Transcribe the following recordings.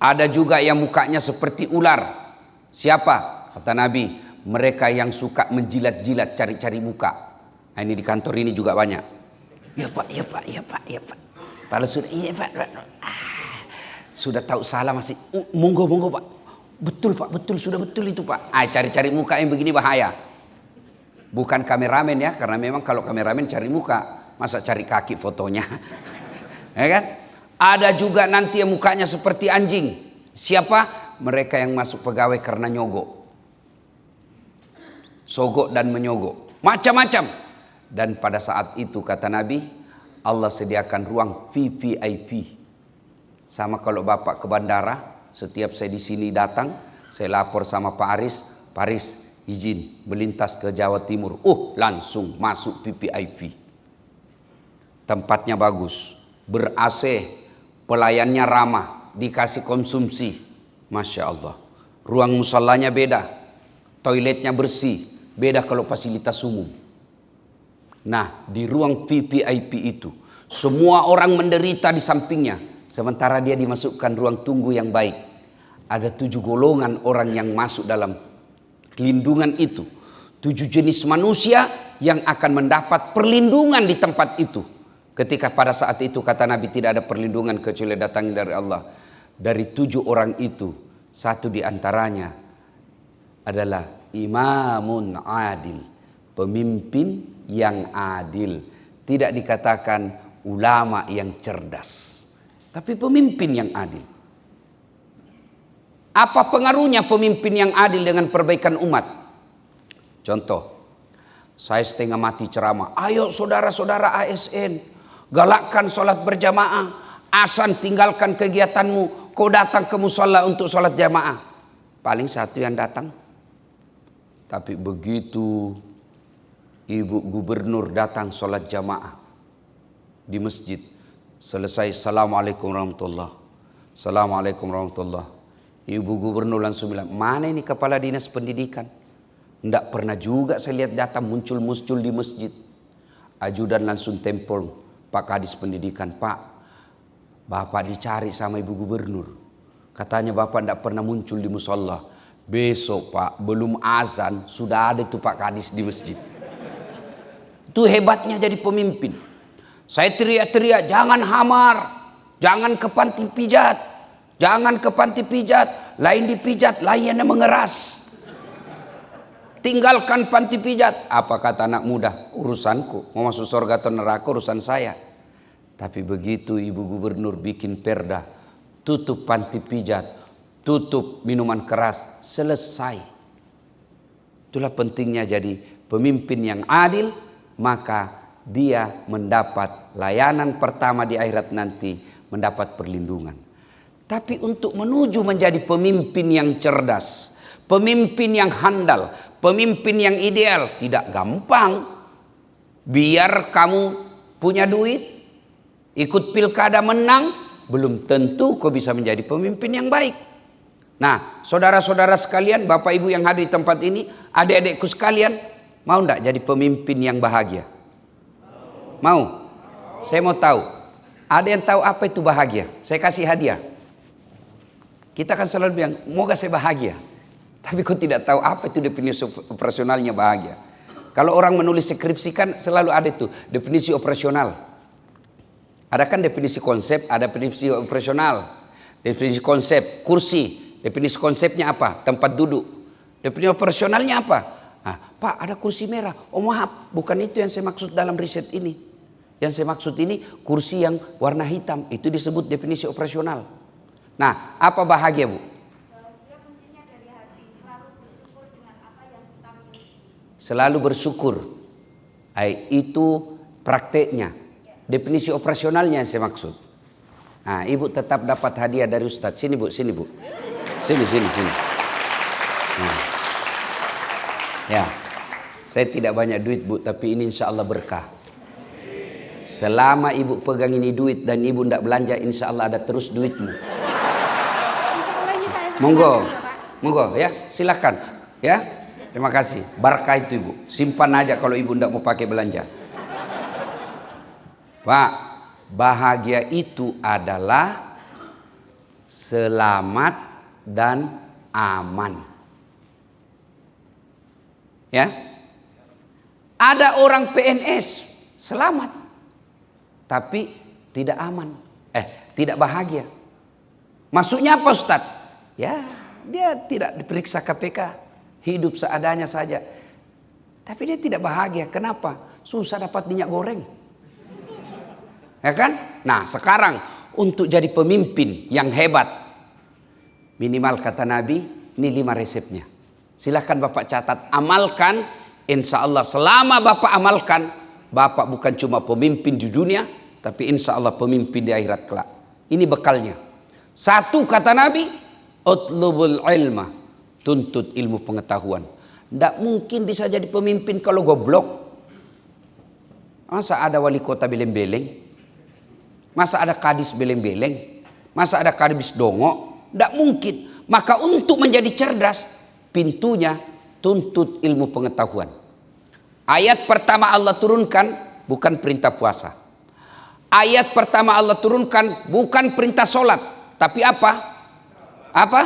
Ada juga yang mukanya seperti ular. Siapa? Kata Nabi, mereka yang suka menjilat-jilat, cari-cari muka. Nah, ini di kantor ini juga banyak. Ya Pak, ya Pak, ya Pak, ya Pak. Kalau sudah, iya Pak. Sudah tahu salah masih, monggo Pak. Betul Pak, betul, sudah betul itu Pak. Cari-cari muka yang begini bahaya. Bukan kameramen ya, karena memang kalau kameramen cari muka, masa cari kaki fotonya. Ya kan? Ada juga nanti yang mukanya seperti anjing. Siapa? Mereka yang masuk pegawai karena nyogok. Sogok dan menyogok. Macam-macam. Dan pada saat itu kata Nabi, Allah sediakan ruang VVIP. Sama kalau Bapak ke bandara, setiap saya di sini datang, saya lapor sama Pak Aris, Pak Aris izin melintas ke Jawa Timur. Langsung masuk VVIP. Tempatnya bagus, ber-AC, pelayannya ramah, dikasih konsumsi. Masya Allah. Ruang musallanya beda, toiletnya bersih, beda kalau fasilitas umum. Nah, di ruang VVIP itu, semua orang menderita di sampingnya. Sementara dia dimasukkan ruang tunggu yang baik. Ada 7 golongan orang yang masuk dalam lindungan itu. 7 jenis manusia yang akan mendapat perlindungan di tempat itu. Ketika pada saat itu kata Nabi tidak ada perlindungan kecuali datangnya dari Allah. Dari 7 orang itu, satu di antaranya adalah imamun adil. Pemimpin yang adil. Tidak dikatakan ulama yang cerdas. Tapi pemimpin yang adil. Apa pengaruhnya pemimpin yang adil dengan perbaikan umat? Contoh, saya setengah mati ceramah. Ayo saudara-saudara ASN, galakkan sholat berjamaah. Asan tinggalkan kegiatanmu, kau datang ke musalla untuk sholat jamaah. Paling satu yang datang. Tapi begitu Ibu Gubernur datang sholat jamaah di masjid, selesai Assalamualaikum warahmatullah, Assalamualaikum warahmatullah. Ibu Gubernur langsung bilang, mana ini kepala dinas pendidikan? Tidak pernah juga saya lihat datang muncul-muncul di masjid. Ajudan langsung tempel Pak Kadis pendidikan, Pak, Bapak dicari sama Ibu Gubernur. Katanya Bapak tidak pernah muncul di musalla. Besok Pak, belum azan sudah ada itu Pak Kadis di masjid. Itu hebatnya jadi pemimpin. Saya teriak-teriak, jangan hamar, jangan ke panti pijat, jangan ke panti pijat, lain dipijat, lainnya mengeras. Tinggalkan panti pijat. Apa kata anak muda? Urusanku, mau masuk surga atau neraka urusan saya. Tapi begitu Ibu Gubernur bikin perda, tutup panti pijat, tutup minuman keras, selesai. Itulah pentingnya jadi pemimpin yang adil, maka dia mendapat layanan pertama di akhirat nanti, mendapat perlindungan. Tapi untuk menuju menjadi pemimpin yang cerdas, pemimpin yang handal, pemimpin yang ideal, tidak gampang. Biar kamu punya duit, ikut pilkada menang, belum tentu kau bisa menjadi pemimpin yang baik. Nah, saudara-saudara sekalian, Bapak Ibu yang hadir di tempat ini, adik-adikku sekalian, mau enggak jadi pemimpin yang bahagia? Mau? Saya mau tahu. Ada yang tahu apa itu bahagia? Saya kasih hadiah. Kita kan selalu bilang, moga saya bahagia. Tapi kau tidak tahu apa itu definisi operasionalnya bahagia. Kalau orang menulis skripsi kan selalu ada itu, definisi operasional. Ada kan definisi konsep, ada definisi operasional. Definisi konsep, kursi. Definisi konsepnya apa? Tempat duduk. Definisi operasionalnya apa? Nah, Pak, ada kursi merah. Oh maaf, bukan itu yang saya maksud dalam riset ini. Yang saya maksud ini kursi yang warna hitam. Itu disebut definisi operasional. Nah, apa bahagia, Bu? Dia kuncinya dari hati, selalu bersyukur dengan apa yang kita miliki. Selalu bersyukur. Itu prakteknya. Definisi operasionalnya yang saya maksud. Nah, Ibu tetap dapat hadiah dari Ustadz. Sini Bu, sini Bu. Sini. Nah. Ya, saya tidak banyak duit Bu, tapi ini insya Allah berkah. Selama Ibu pegang ini duit dan Ibu tidak belanja, insya Allah ada terus duitmu. Monggo ya, silakan ya. Terima kasih. Berkah itu Ibu. Simpan aja kalau Ibu tidak mau pakai belanja. Pak, bahagia itu adalah selamat dan aman. Ya. Ada orang PNS selamat tapi tidak aman. Tidak bahagia. Maksudnya apa Ustaz? Ya, dia tidak diperiksa KPK, hidup seadanya saja. Tapi dia tidak bahagia. Kenapa? Susah dapat minyak goreng. Ya kan? Nah, sekarang untuk jadi pemimpin yang hebat, minimal kata Nabi, ini 5 resepnya. Silahkan Bapak catat, amalkan. Insya Allah selama Bapak amalkan, Bapak bukan cuma pemimpin di dunia, tapi insya Allah pemimpin di akhirat kelak. Ini bekalnya. 1 kata Nabi, utlubul ilma, tuntut ilmu pengetahuan. Tidak mungkin bisa jadi pemimpin kalau goblok. Masa ada wali kota beleng-beleng? Masa ada kadis beleng-beleng? Masa ada kadis dongo? Tidak mungkin. Maka untuk menjadi cerdas, pintunya tuntut ilmu pengetahuan. Ayat pertama Allah turunkan bukan perintah puasa. Ayat pertama Allah turunkan bukan perintah sholat. Tapi apa? Apa?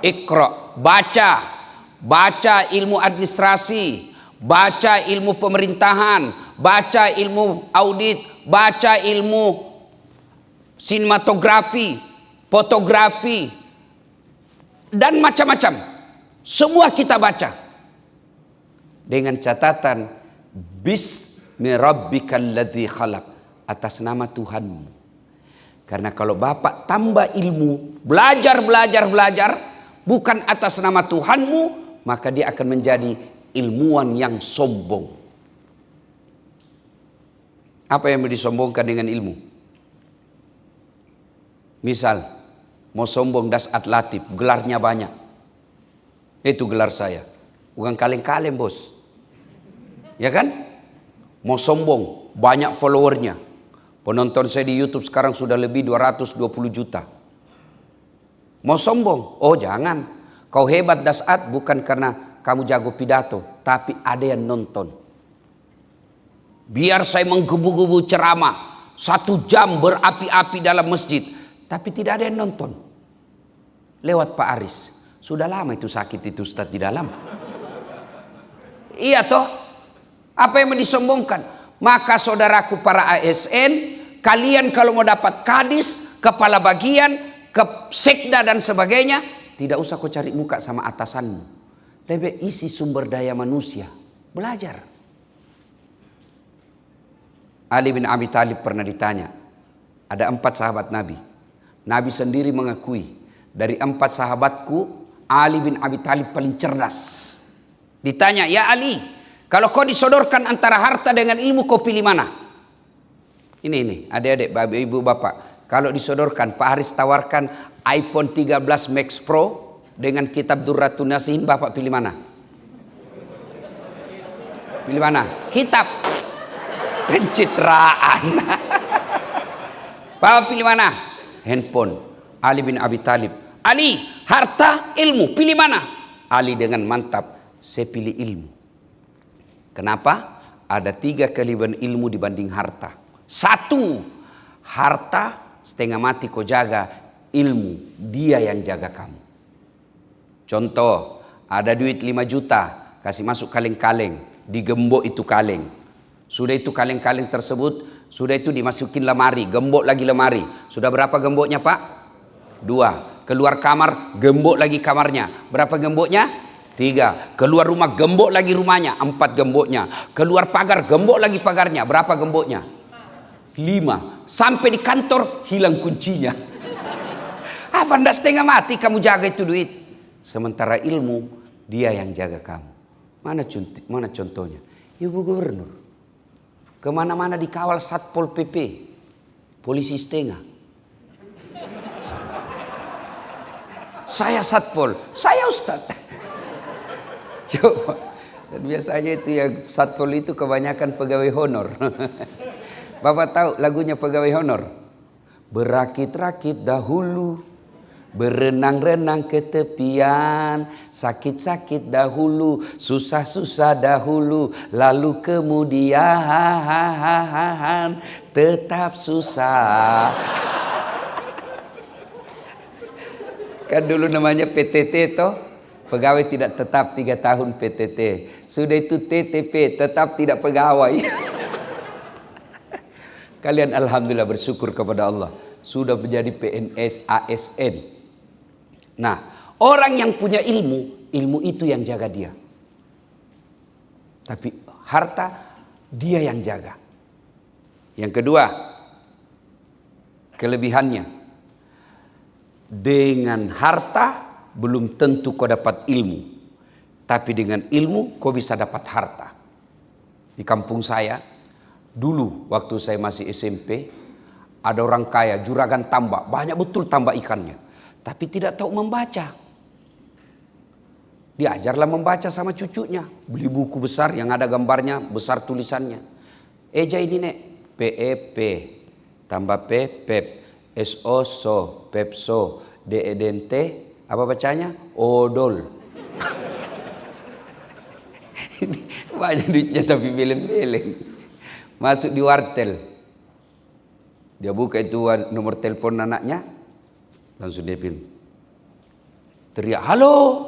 Iqra. Baca. Baca ilmu administrasi. Baca ilmu pemerintahan. Baca ilmu audit. Baca ilmu sinematografi. Fotografi. Dan macam-macam. Semua kita baca. Dengan catatan Bismi rabbikal ladzi khalaq, atas nama Tuhanmu. Karena kalau Bapak tambah ilmu, belajar bukan atas nama Tuhanmu, maka dia akan menjadi ilmuwan yang sombong. Apa yang disombongkan dengan ilmu? Misal mau sombong dasat latif, gelarnya banyak. Itu gelar saya. Bukan kaleng-kaleng bos. Ya kan? Mau sombong, banyak followernya. Penonton saya di YouTube sekarang sudah lebih 220 juta. Mau sombong? Oh jangan. Kau hebat dasat bukan karena kamu jago pidato, tapi ada yang nonton. Biar saya menggebu-gebu ceramah 1 jam berapi-api dalam masjid, tapi tidak ada yang nonton. Lewat Pak Aris. Sudah lama itu sakit itu Ustaz di dalam. Iya toh? Apa yang disombongkan? Maka saudaraku para ASN, kalian kalau mau dapat kadis, kepala bagian, sekda dan sebagainya, tidak usah kau cari muka sama atasanmu. Lebih isi sumber daya manusia. Belajar. Ali bin Abi Thalib pernah ditanya. Ada 4 sahabat Nabi. Nabi sendiri mengakui, dari 4 sahabatku, Ali bin Abi Thalib paling cerdas. Ditanya, ya Ali, kalau kau disodorkan antara harta dengan ilmu, kau pilih mana? Ini adik-adik, ibu bapak. Kalau disodorkan, Pak Haris tawarkan iPhone 13 Max Pro dengan kitab Durratun Nasihin, bapak pilih mana? Pilih mana? Kitab. Pencitraan. Bapak pilih mana? Handphone. Ali bin Abi Thalib. Ali, harta, ilmu, pilih mana? Ali dengan mantap, saya pilih ilmu. Kenapa? Ada 3 kelebihan ilmu dibanding harta. 1, harta setengah mati kau jaga, ilmu dia yang jaga kamu. Contoh, ada duit 5 juta, kasih masuk kaleng-kaleng, digembok itu kaleng. Sudah itu kaleng-kaleng tersebut, sudah itu dimasukin lemari, gembok lagi lemari. Sudah berapa gemboknya Pak? 2. Keluar kamar, gembok lagi kamarnya. Berapa gemboknya? 3. Keluar rumah, gembok lagi rumahnya. 4 gemboknya. Keluar pagar, gembok lagi pagarnya. Berapa gemboknya? 5. Sampai di kantor, hilang kuncinya. Apa ndak setengah mati kamu jaga itu duit? Sementara ilmu, dia yang jaga kamu. Mana contohnya? Ibu Gubernur. Kemana-mana dikawal Satpol PP. Polisi setengah. Saya Satpol, saya Ustadz. Coba. Dan biasanya itu yang Satpol itu kebanyakan pegawai honor. Bapak tahu lagunya pegawai honor? Berakit-rakit dahulu, berenang-renang ke tepian, sakit-sakit dahulu, susah-susah dahulu, lalu kemudian tetap susah. Kan dulu namanya PTT toh, pegawai tidak tetap 3 tahun PTT. Sudah itu TTP, tetap tidak pegawai. Kalian alhamdulillah bersyukur kepada Allah, sudah menjadi PNS ASN. Nah, orang yang punya ilmu, ilmu itu yang jaga dia. Tapi harta dia yang jaga. Yang kedua, kelebihannya, dengan harta belum tentu kau dapat ilmu, tapi dengan ilmu kau bisa dapat harta. Di kampung saya dulu waktu saya masih SMP, ada orang kaya juragan tambak, banyak betul tambak ikannya, tapi tidak tahu membaca. Diajarlah membaca sama cucunya, beli buku besar yang ada gambarnya, besar tulisannya. Eja ini nek, PEP tambah P, PEP, SO, SO, PEPSO, DEDNT, apa bacanya? Odol. Banyak duitnya tapi beleng-beleng. Masuk di wartel, dia buka itu nomor telepon anaknya, langsung dia pilih, teriak, halo,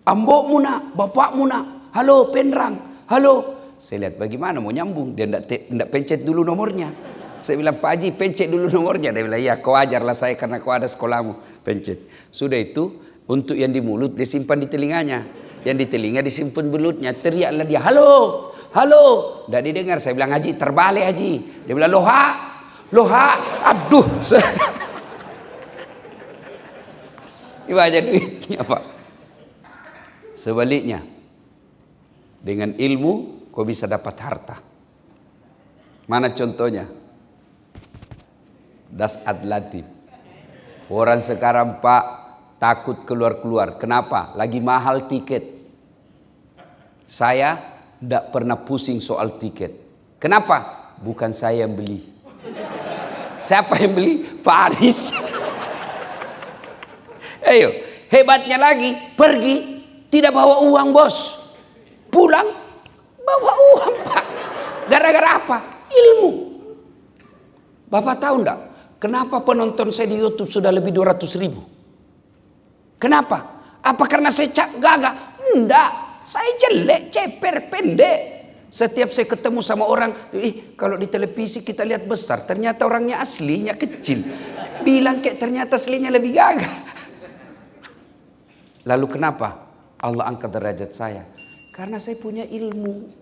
ambokmu nak, bapakmu nak, halo penrang, halo. Saya lihat bagaimana mau nyambung, dia tidak pencet dulu nomornya. Saya bilang, Pak Haji pencet dulu nomornya. Dia bilang, ya kau ajarlah saya karena kau ada sekolahmu, pencet. Sudah itu, untuk yang di mulut dia simpan di telinganya, yang di telinga disimpan belutnya. Teriaklah dia, halo, halo. Tidak didengar. Saya bilang, Haji terbalik Haji. Dia bilang, loha, loha, aduh. Ini aja duitnya Pak. Sebaliknya, dengan ilmu kau bisa dapat harta. Mana contohnya? Das Adlatif. Orang sekarang Pak takut keluar-keluar. Kenapa? Lagi mahal tiket. Saya tidak pernah pusing soal tiket. Kenapa? Bukan saya yang beli. Siapa yang beli? Pak Aris. Ayo, hebatnya lagi, pergi tidak bawa uang bos. Pulang bawa uang Pak. Gara-gara apa? Ilmu. Bapak tahu enggak? Kenapa penonton saya di YouTube sudah lebih 200.000? Kenapa? Apa karena saya gagah? Enggak. Saya jelek, ceper, pendek. Setiap saya ketemu sama orang, kalau di televisi kita lihat besar, ternyata orangnya aslinya kecil. Bilang kayak ternyata aslinya lebih gagah. Lalu kenapa Allah angkat derajat saya? Karena saya punya ilmu.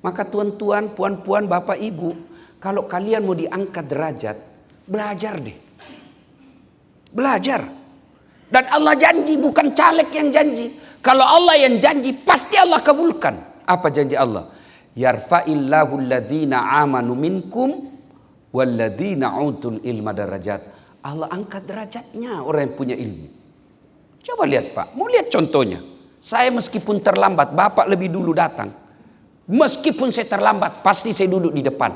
Maka tuan-tuan, puan-puan, bapak, ibu, kalau kalian mau diangkat derajat, belajar deh. Belajar. Dan Allah janji, bukan caleg yang janji. Kalau Allah yang janji, pasti Allah kabulkan. Apa janji Allah? Yarfa'illahu alladhina amanu minkum walladhina utul ilma darajat. Allah angkat derajatnya orang yang punya ilmu. Coba lihat Pak, mau lihat contohnya. Saya meskipun terlambat, Bapak lebih dulu datang. Meskipun saya terlambat, pasti saya duduk di depan.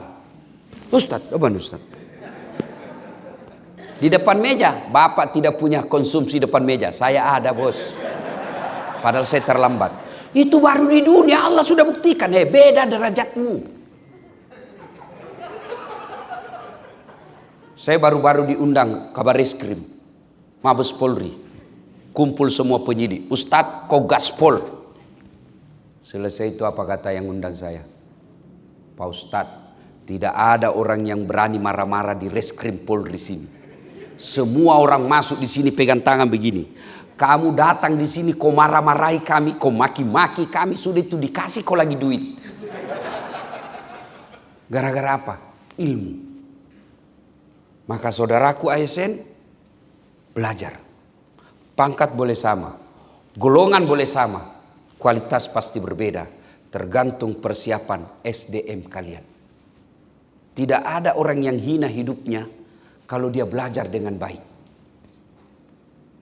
Ustadz, apa Ustadz? Di depan meja, Bapak tidak punya konsumsi depan meja. Saya ada bos. Padahal saya terlambat. Itu baru di dunia Allah sudah buktikan. Beda derajatmu. Saya baru-baru diundang kabar reskrim Mabes Polri. Kumpul semua penyidik. Ustadz kau gaspol. Selesai itu apa kata yang undang saya? Pak Ustadz, tidak ada orang yang berani marah-marah di reskrim Polri sini. Semua orang masuk di sini pegang tangan begini. Kamu datang di sini kau marah-marahi kami, kau maki-maki kami, sudah itu dikasih kau lagi duit. Gara-gara apa? Ilmu. Maka saudaraku ASN, belajar. Pangkat boleh sama, golongan boleh sama, kualitas pasti berbeda, tergantung persiapan SDM kalian. Tidak ada orang yang hina hidupnya kalau dia belajar dengan baik.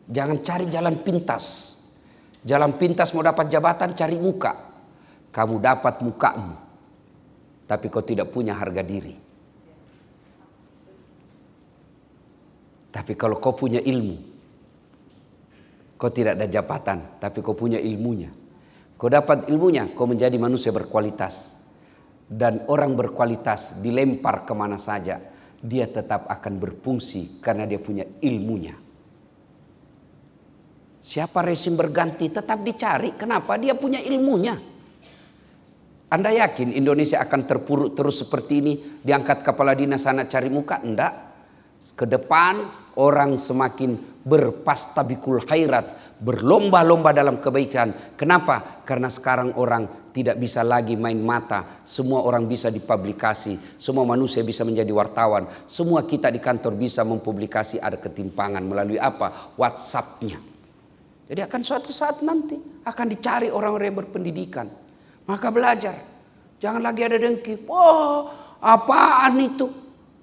Jangan cari jalan pintas. Jalan pintas mau dapat jabatan, cari muka. Kamu dapat mukamu, tapi kau tidak punya harga diri. Tapi kalau kau punya ilmu, kau tidak ada jabatan, tapi kau punya ilmunya. Kau dapat ilmunya, kau menjadi manusia berkualitas. Dan orang berkualitas dilempar kemana saja, dia tetap akan berfungsi karena dia punya ilmunya. Siapa rezim berganti tetap dicari. Kenapa? Dia punya ilmunya. Anda yakin Indonesia akan terpuruk terus seperti ini? Diangkat kepala dinas sana cari muka? Enggak. Ke depan orang semakin berpastabikul khairat. Berlomba-lomba dalam kebaikan. Kenapa? Karena sekarang orang tidak bisa lagi main mata. Semua orang bisa dipublikasi. Semua manusia bisa menjadi wartawan. Semua kita di kantor bisa mempublikasi ada ketimpangan. Melalui apa? WhatsApp-nya. Jadi akan suatu saat nanti akan dicari orang-orang yang berpendidikan. Maka belajar. Jangan lagi ada dengki. Oh, apaan itu?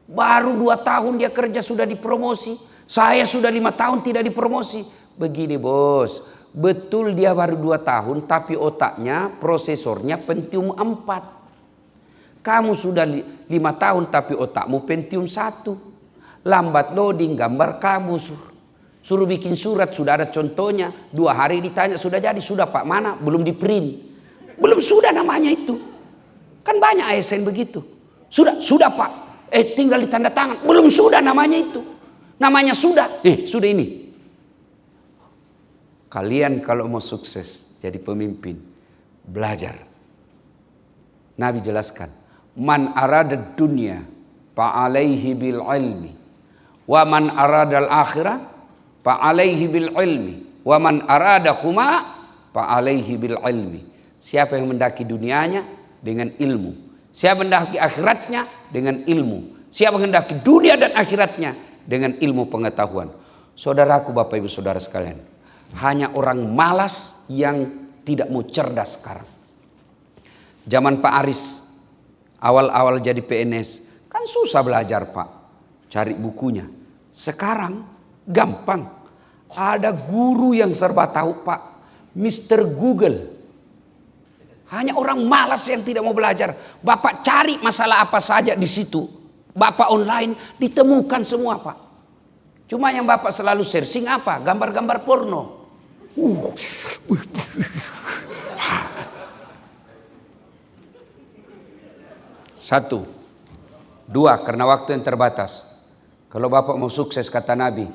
Baru 2 tahun dia kerja sudah dipromosi. Saya sudah 5 tahun tidak dipromosi. Begini bos. Betul dia baru 2 tahun. Tapi otaknya, prosesornya Pentium 4. Kamu sudah 5 tahun tapi otakmu Pentium 1. Lambat loading gambar kamu. Suruh bikin surat sudah ada contohnya. 2 hari ditanya sudah jadi. Sudah pak mana? Belum di print. Belum sudah namanya itu. Kan banyak ASN begitu. Sudah pak. Tinggal ditanda tangan. Belum sudah namanya itu. Namanya sudah. Sudah ini. Kalian kalau mau sukses jadi pemimpin. Belajar. Nabi jelaskan. Man arada dunya fa'alaihi bil ilmi. Wa man arada al akhirah fa'alaihi bil ilmi. Wa man arada huma fa'alaihi bil ilmi. Siapa yang mendaki dunianya dengan ilmu. Siapa mendaki akhiratnya dengan ilmu. Siapa mendaki dunia dan akhiratnya dengan ilmu pengetahuan. Saudaraku, Bapak Ibu Saudara sekalian. Hanya orang malas yang tidak mau cerdas sekarang. Zaman Pak Aris. Awal-awal jadi PNS. Kan susah belajar Pak. Cari bukunya. Sekarang gampang. Ada guru yang serba tahu Pak. Mr. Google. Hanya orang malas yang tidak mau belajar. Bapak cari masalah apa saja di situ. Bapak online ditemukan semua Pak. Cuma yang Bapak selalu searching apa? Gambar-gambar porno. Satu. 2, karena waktu yang terbatas. Kalau Bapak mau sukses kata Nabi.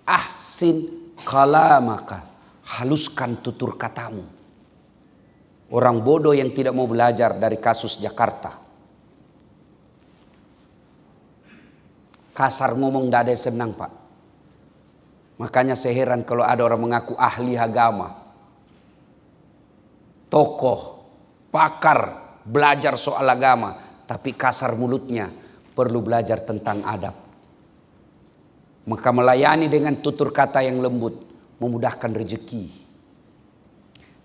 Ahsin kalamaka. Haluskan tutur katamu. Orang bodoh yang tidak mau belajar dari kasus Jakarta. Kasar ngomong tidak ada yang senang Pak. Makanya saya heran kalau ada orang mengaku ahli agama. Tokoh, pakar, belajar soal agama. Tapi kasar mulutnya, perlu belajar tentang adab. Maka melayani dengan tutur kata yang lembut, memudahkan rezeki.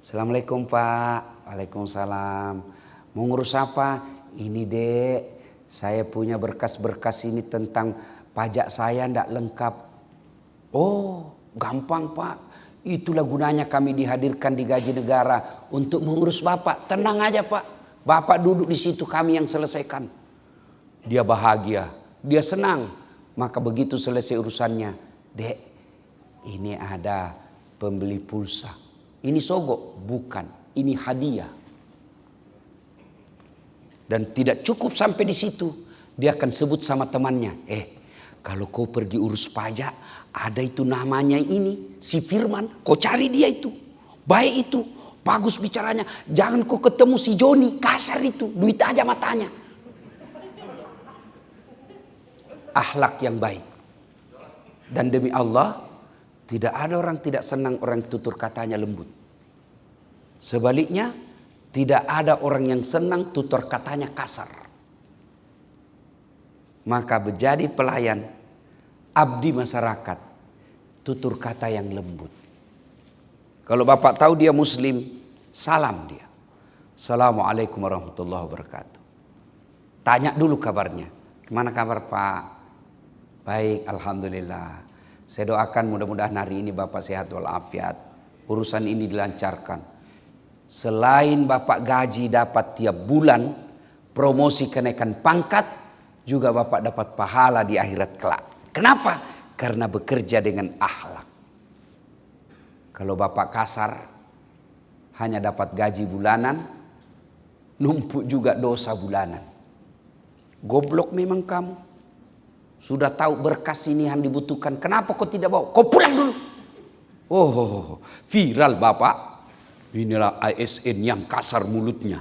Assalamualaikum Pak. Waalaikumsalam. Mau ngurus apa? Ini dek, saya punya berkas-berkas ini tentang pajak saya ndak lengkap. Oh, gampang Pak. Itulah gunanya kami dihadirkan di gaji negara untuk mengurus Bapak. Tenang aja Pak. Bapak duduk di situ, kami yang selesaikan. Dia bahagia, dia senang. Maka begitu selesai urusannya, dek, ini ada pembeli pulsa. Ini sogok? Bukan, ini hadiah. Dan tidak cukup sampai di situ. Dia akan sebut sama temannya. Kalau kau pergi urus pajak, ada itu namanya ini, si Firman. Kau cari dia itu. Baik itu, bagus bicaranya. Jangan kau ketemu si Joni, kasar itu. Duit aja matanya. Akhlak yang baik. Dan demi Allah, tidak ada orang tidak senang orang tutur katanya lembut. Sebaliknya, tidak ada orang yang senang tutur katanya kasar. Maka menjadi pelayan, abdi masyarakat, tutur kata yang lembut. Kalau Bapak tahu dia muslim, salam dia. Assalamualaikum warahmatullahi wabarakatuh. Tanya dulu kabarnya. Gimana kabar Pak? Baik, alhamdulillah. Saya doakan mudah-mudahan hari ini Bapak sehat walafiat. Urusan ini dilancarkan. Selain Bapak gaji dapat tiap bulan, promosi kenaikan pangkat, juga Bapak dapat pahala di akhirat kelak. Kenapa? Karena bekerja dengan akhlak. Kalau Bapak kasar, hanya dapat gaji bulanan, numpuk juga dosa bulanan. Goblok memang kamu. Sudah tahu berkas ini yang dibutuhkan. Kenapa kau tidak bawa? Kau pulang dulu. Oh, viral Bapak. Inilah ASN yang kasar mulutnya.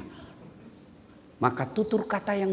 Maka tutur kata yang